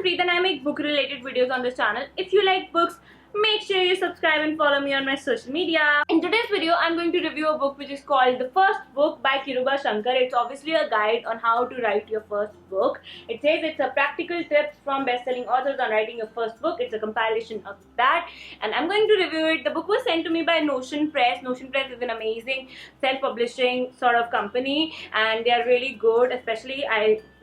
Manpreet and I make book related videos on this channel. If you like books, make sure you subscribe and follow me on my social media. In today's video, I'm going to review a book which is called The First Book by Kiruba Shankar. It's obviously a guide on how to write your first book. It says it's a practical tips from best-selling authors on writing your first book. It's a compilation of that, and I'm going to review it. The book was sent to me by Notion Press. Notion Press is an amazing self-publishing sort of company, and they are really good. Especially,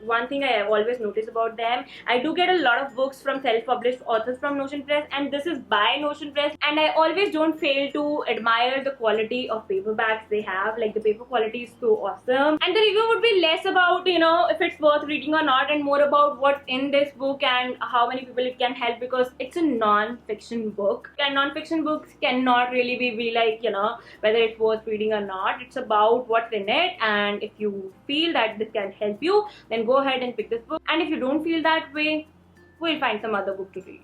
one thing I always notice about them, I do get a lot of books from self-published authors from Notion Press, and this is by Notion Press, and I always don't fail to admire the quality of paperbacks they have. Like, the paper quality is so awesome, and the review would be less about, you know, if it's worth reading or not, and more about what's in this book and how many people it can help, because it's a non-fiction book, and non-fiction books cannot really be like, you know, whether it's worth reading or not. It's about what's in it, and if you feel that this can help you, then go ahead and pick this book, and if you don't feel that way, we'll find some other book to read.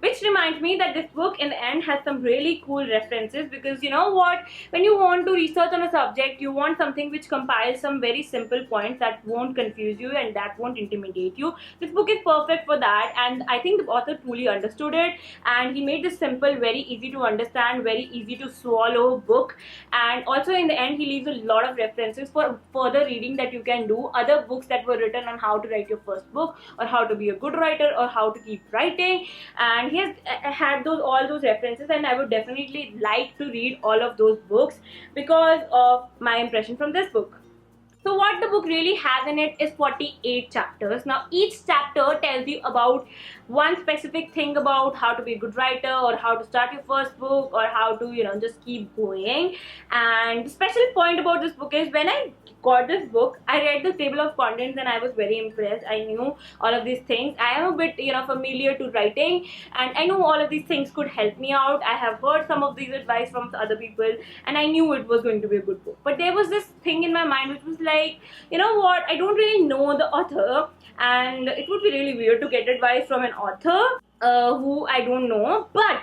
Which reminds me that this book in the end has some really cool references, because you know what, when you want to research on a subject, you want something which compiles some very simple points that won't confuse you and that won't intimidate you. This book is perfect for that, and I think the author truly understood it, and he made this simple, very easy to understand, very easy to swallow book. And also in the end, he leaves a lot of references for further reading that you can do, other books that were written on how to write your first book, or how to be a good writer, or how to keep writing. And he has had all those references, and I would definitely like to read all of those books because of my impression from this book. So what the book really has in it is 48 chapters. Now each chapter tells you about one specific thing about how to be a good writer, or how to start your first book, or how to, you know, just keep going. And the special point about this book is, when I got this book, I read the table of contents and I was very impressed. I knew all of these things. I am a bit, you know, familiar to writing, and I know all of these things could help me out. I have heard some of these advice from other people, and I knew it was going to be a good book. But there was this thing in my mind which was like, you know what, I don't really know the author, and it would be really weird to get advice from an author who I don't know, but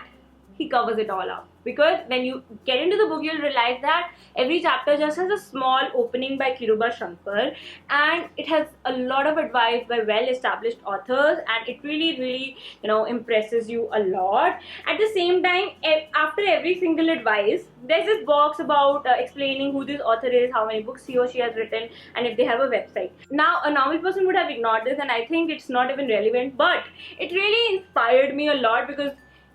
he covers it all up. Because when you get into the book, you'll realize that every chapter just has a small opening by Kiruba Shankar, and it has a lot of advice by well-established authors, and it really, you know, impresses you a lot. At the same time, after every single advice, there's this box about explaining who this author is, how many books he or she has written, and if they have a website. Now, a normal person would have ignored this, and I think it's not even relevant, but it really inspired me a lot, because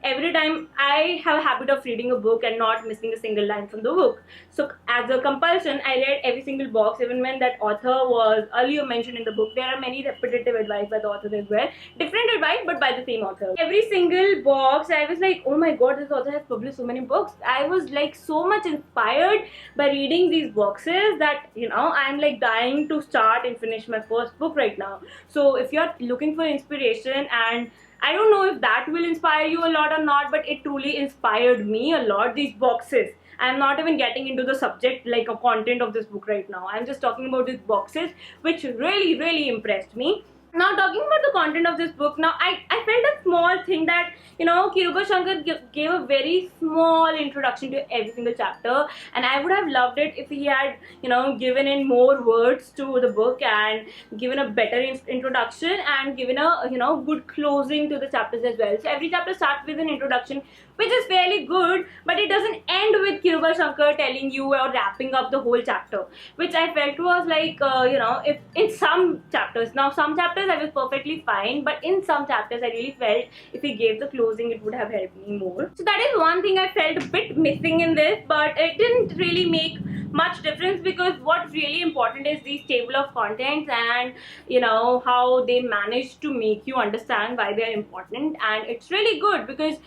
every time I have a habit of reading a book and not missing a single line from the book. So as a compulsion, I read every single box, even when that author was earlier mentioned in the book. There are many repetitive advice by the author as well. Different advice, but by the same author. Every single box, I was like, oh my god, this author has published so many books. I was like so much inspired by reading these boxes that, you know, I'm like dying to start and finish my first book right now. So if you're looking for inspiration, and I don't know if that will inspire you a lot or not, but it truly inspired me a lot, these boxes. I'm not even getting into the subject, like a content of this book right now. I'm just talking about these boxes, which really impressed me. Now, talking about the content of this book, now I felt a small thing that, you know, Kiruba Shankar gave a very small introduction to every single chapter, and I would have loved it if he had, you know, given in more words to the book, and given a better introduction, and given a, you know, good closing to the chapters as well. So every chapter starts with an introduction, which is fairly good, but it doesn't end with Kiruba Shankar telling you or wrapping up the whole chapter, which I felt was like, you know, if in some chapters, now some chapters I was perfectly fine, but in some chapters I really felt if he gave the closing, it would have helped me more. So that is one thing I felt a bit missing in this, but it didn't really make much difference, because what's really important is these table of contents, and you know how they manage to make you understand why they're important. And it's really good, because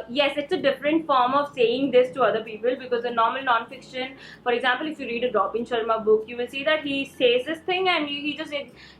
yes, it's a different form of saying this to other people, because a normal non-fiction, for example, if you read a Robin Sharma book, you will see that he says this thing and he just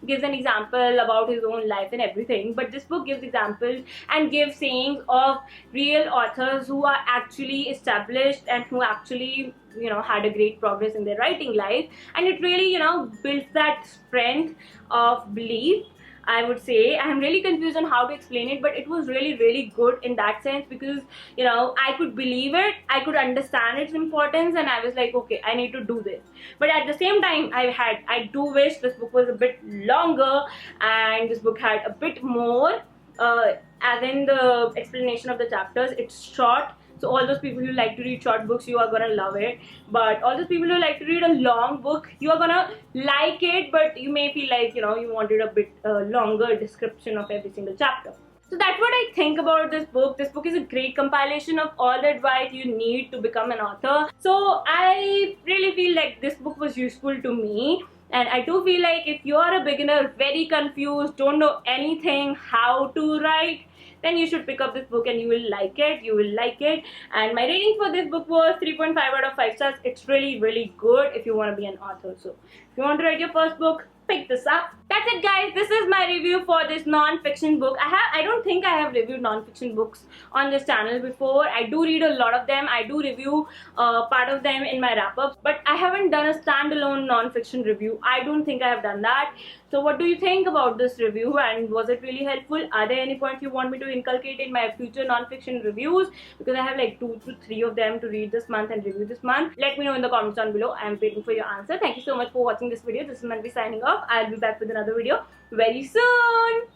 gives an example about his own life and everything. But this book gives examples and gives sayings of real authors who are actually established and who actually, you know, had a great progress in their writing life, and it really, you know, builds that strength of belief I would say. I'm really confused on how to explain it, but it was really good in that sense because, you know, I could believe it, I could understand its importance, and I was like, okay, I need to do this. But at the same time, I do wish this book was a bit longer and this book had a bit more, as in the explanation of the chapters. It's short. So all those people who like to read short books, you are gonna love it. But all those people who like to read a long book, you are gonna like it, but you may feel like, you know, you wanted a bit longer description of every single chapter. So that's what I think about this book. This book is a great compilation of all the advice you need to become an author. So I really feel like this book was useful to me. And I do feel like if you are a beginner, very confused, don't know anything how to write, then you should pick up this book and you will like it. You will like it. And my rating for this book was 3.5 out of 5 stars. It's really good if you want to be an author. So if you want to write your first book, pick this up. That's it, guys. This is my review for this non-fiction book. I don't think I have reviewed non-fiction books on this channel before. I do read a lot of them. I do review part of them in my wrap-ups, but I haven't done a standalone non-fiction review. I don't think I have done that. So what do you think about this review, and was it really helpful? Are there any points you want me to inculcate in my future non-fiction reviews? Because I have like 2 to 3 of them to read this month and review this month. Let me know in the comments down below. I am waiting for your answer. Thank you so much for watching this video. This is Manvi signing off. I'll be back with another video very soon.